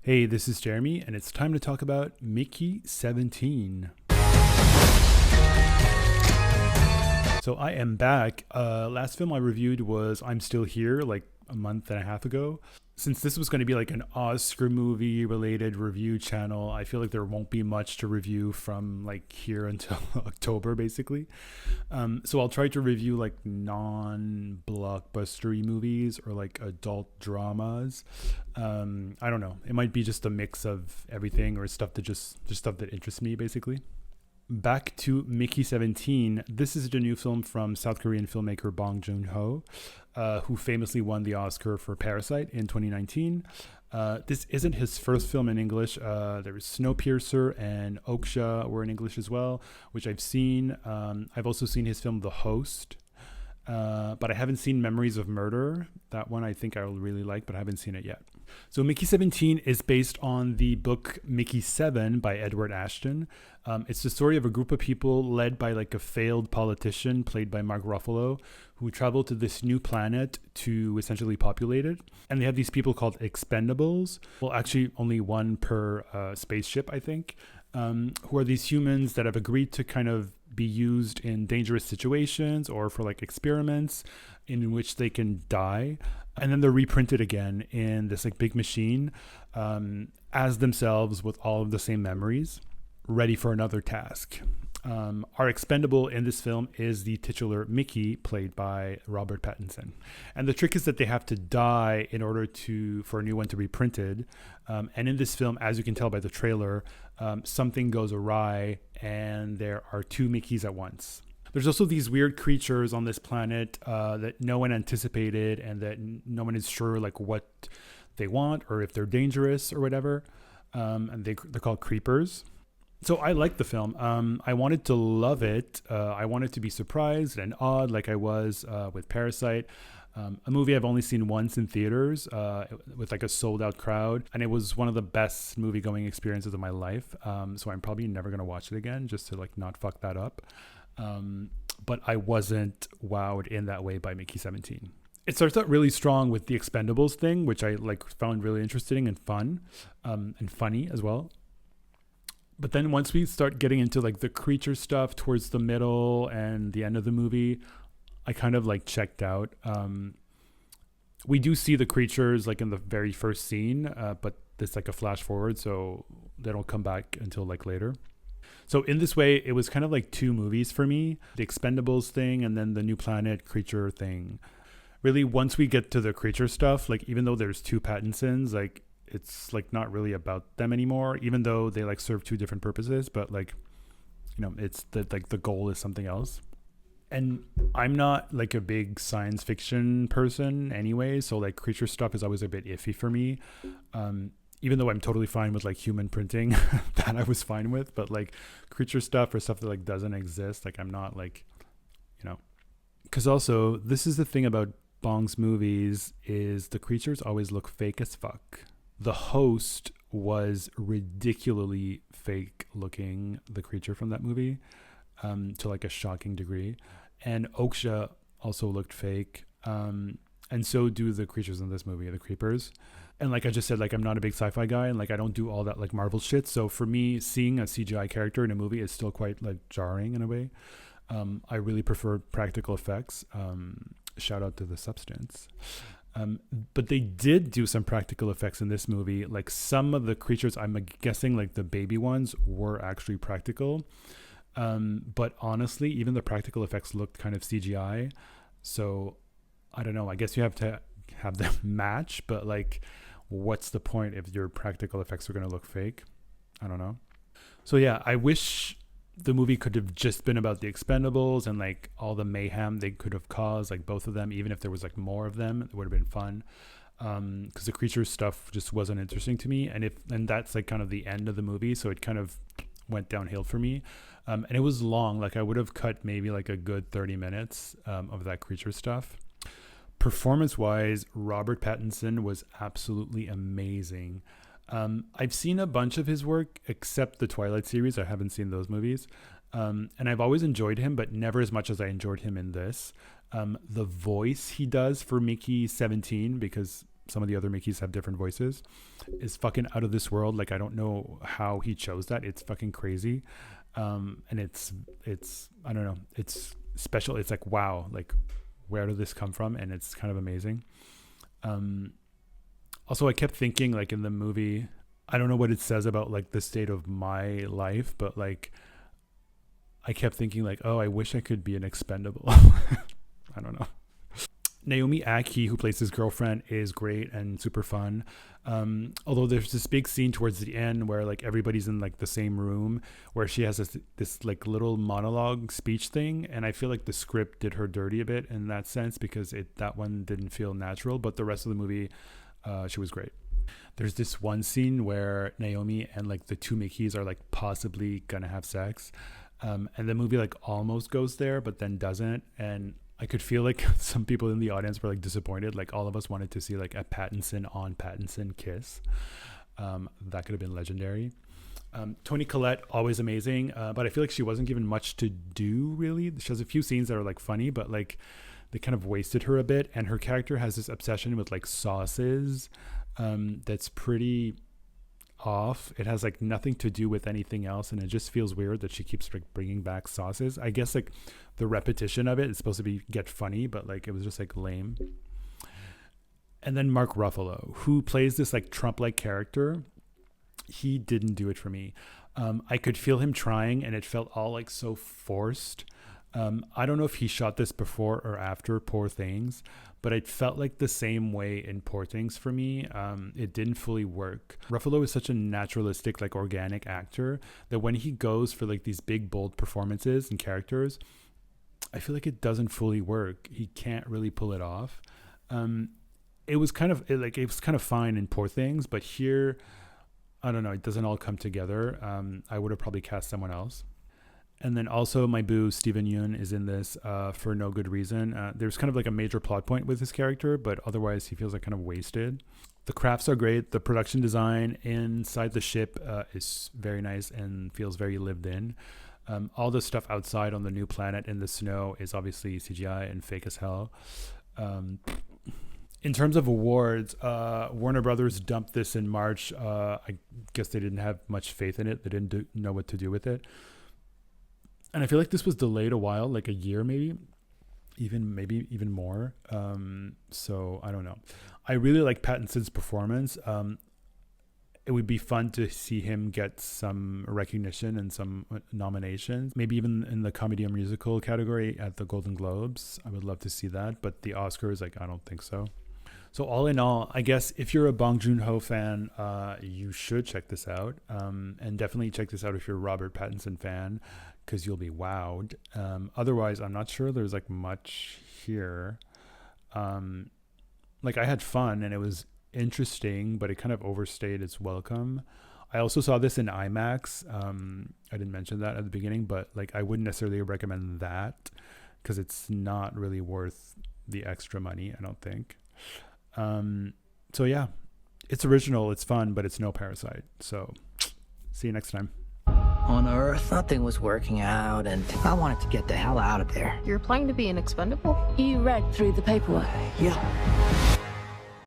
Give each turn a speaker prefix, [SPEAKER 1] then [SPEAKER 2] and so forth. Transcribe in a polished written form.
[SPEAKER 1] Hey, this is Jeremy, and it's time to talk about Mickey 17. So I am back. Last film I reviewed was I'm Still Here, like a month and a half ago. Since this was going to be like an Oscar movie related review channel, I feel like there won't be much to review from like here until October, basically. So I'll try to review like non-blockbustery movies or like adult dramas. I don't know. It might be just a mix of everything or stuff that just stuff that interests me, basically. Back to Mickey 17. This is the new film from South Korean filmmaker Bong Joon-Ho, who famously won the Oscar for Parasite in 2019. This isn't his first film in English. There was Snowpiercer and Okja were in English as well, which I've seen. I've also seen his film The Host, but I haven't seen Memories of Murder. That one I think I will really like, but I haven't seen it yet. So Mickey 17 is based on the book Mickey 7 by Edward Ashton. It's the story of a group of people led by like a failed politician played by Mark Ruffalo who travel to this new planet to essentially populate it. And they have these people called expendables. Well, actually only one per spaceship, I think, who are these humans that have agreed to kind of be used in dangerous situations or for like experiments in which they can die. And then they're reprinted again in this like big machine as themselves with all of the same memories, ready for another task. Our expendable in this film is the titular Mickey, played by Robert Pattinson. And the trick is that they have to die in order for a new one to be printed. And in this film, as you can tell by the trailer, something goes awry and there are two Mickeys at once. There's also these weird creatures on this planet that no one anticipated and that no one is sure like what they want or if they're dangerous or whatever. And they're called creepers. So I liked the film. I wanted to love it. I wanted to be surprised and awed like I was with Parasite. A movie I've only seen once in theaters with like a sold out crowd. And it was one of the best movie going experiences of my life. So I'm probably never going to watch it again just to like not fuck that up. But I wasn't wowed in that way by Mickey 17. It starts out really strong with the Expendables thing, which I like found really interesting and fun and funny as well. But then once we start getting into like the creature stuff towards the middle and the end of the movie, I kind of like checked out. We do see the creatures like in the very first scene, but it's like a flash forward, so they don't come back until like later. So in this way, it was kind of like two movies for me, the Expendables thing and then the New Planet creature thing. Really, once we get to the creature stuff, like even though there's two Pattinsons, like it's like not really about them anymore, even though they like serve two different purposes, but like, you know, it's that like the goal is something else. And I'm not like a big science fiction person anyway, so like creature stuff is always a bit iffy for me. Even though I'm totally fine with like human printing, that I was fine with, but like creature stuff or stuff that like doesn't exist, like I'm not like, you know. Because also, this is the thing about Bong's movies is the creatures always look fake as fuck. The Host was ridiculously fake looking, the creature from that movie, to like a shocking degree. And Okja also looked fake. And so do the creatures in this movie, the creepers. And like I just said, like I'm not a big sci-fi guy and like I don't do all that like Marvel shit. So for me, seeing a CGI character in a movie is still quite like jarring in a way. I really prefer practical effects. Shout out to The Substance. But they did do some practical effects in this movie. Like some of the creatures, I'm guessing like the baby ones were actually practical. But honestly, even the practical effects looked kind of CGI. So I don't know. I guess you have to have them match, but like, what's the point if your practical effects are going to look fake? I don't know. So yeah, I wish the movie could have just been about the Expendables and like all the mayhem they could have caused, like both of them, even if there was like more of them, it would have been fun. Because the creature stuff just wasn't interesting to me. And that's like kind of the end of the movie. So it kind of went downhill for me. And it was long. Like I would have cut maybe like a good 30 minutes of that creature stuff. Performance-wise, Robert Pattinson was absolutely amazing. I've seen a bunch of his work, except the Twilight series. I haven't seen those movies. And I've always enjoyed him, but never as much as I enjoyed him in this. The voice he does for Mickey 17, because some of the other Mickeys have different voices, is fucking out of this world. Like, I don't know how he chose that. It's fucking crazy. And it's I don't know, it's special. It's like, wow, like, where did this come from? And it's kind of amazing. Also, I kept thinking, like, in the movie, I don't know what it says about like the state of my life, but like I kept thinking like, oh, I wish I could be an expendable. I don't know. Naomi Aki, who plays his girlfriend, is great and super fun. Although there's this big scene towards the end where like everybody's in like the same room, where she has this like little monologue speech thing, and I feel like the script did her dirty a bit in that sense, because that one didn't feel natural. But the rest of the movie, she was great. There's this one scene where Naomi and like the two Mickeys are like possibly gonna have sex, and the movie like almost goes there but then doesn't, and I could feel like some people in the audience were like disappointed. Like, all of us wanted to see like a Pattinson on Pattinson kiss. That could have been legendary. Toni Collette, always amazing, but I feel like she wasn't given much to do, really. She has a few scenes that are like funny, but like they kind of wasted her a bit, and her character has this obsession with like sauces that's pretty off. It has like nothing to do with anything else, and it just feels weird that she keeps like bringing back sauces. I guess like the repetition of it is supposed to be get funny, but like it was just like lame. And then Mark Ruffalo, who plays this like Trump-like character, he didn't do it for me. I could feel him trying, and it felt all like so forced. I don't know if he shot this before or after Poor Things, but it felt like the same way in Poor Things for me. It didn't fully work. Ruffalo is such a naturalistic, like organic actor that when he goes for like these big, bold performances and characters, I feel like it doesn't fully work. He can't really pull it off. It was kind of fine in Poor Things, but here, I don't know, it doesn't all come together. I would have probably cast someone else. And then also my boo, Steven Yeun, is in this for no good reason. There's kind of like a major plot point with his character, but otherwise he feels like kind of wasted. The crafts are great. The production design inside the ship is very nice and feels very lived in. All the stuff outside on the new planet in the snow is obviously CGI and fake as hell. In terms of awards, Warner Brothers dumped this in March. I guess they didn't have much faith in it. They didn't know what to do with it. And I feel like this was delayed a while, like a year maybe even more. So I don't know. I really like Pattinson's performance. It would be fun to see him get some recognition and some nominations, maybe even in the comedy or musical category at the Golden Globes. I would love to see that, but the Oscars, like, I don't think so. So all in all, I guess if you're a Bong Joon-Ho fan, you should check this out. And definitely check this out if you're a Robert Pattinson fan, because you'll be wowed. Otherwise, I'm not sure there's like much here. Like, I had fun and it was interesting, but it kind of overstayed its welcome. I also saw this in IMAX. I didn't mention that at the beginning, but like I wouldn't necessarily recommend that because it's not really worth the extra money, I don't think. So yeah, it's original, it's fun, but it's no Parasite. So see you next time.
[SPEAKER 2] On Earth, nothing was working out, and I wanted to get the hell out of there.
[SPEAKER 3] You're applying to be an expendable?
[SPEAKER 4] You read through the paperwork?
[SPEAKER 2] Yeah.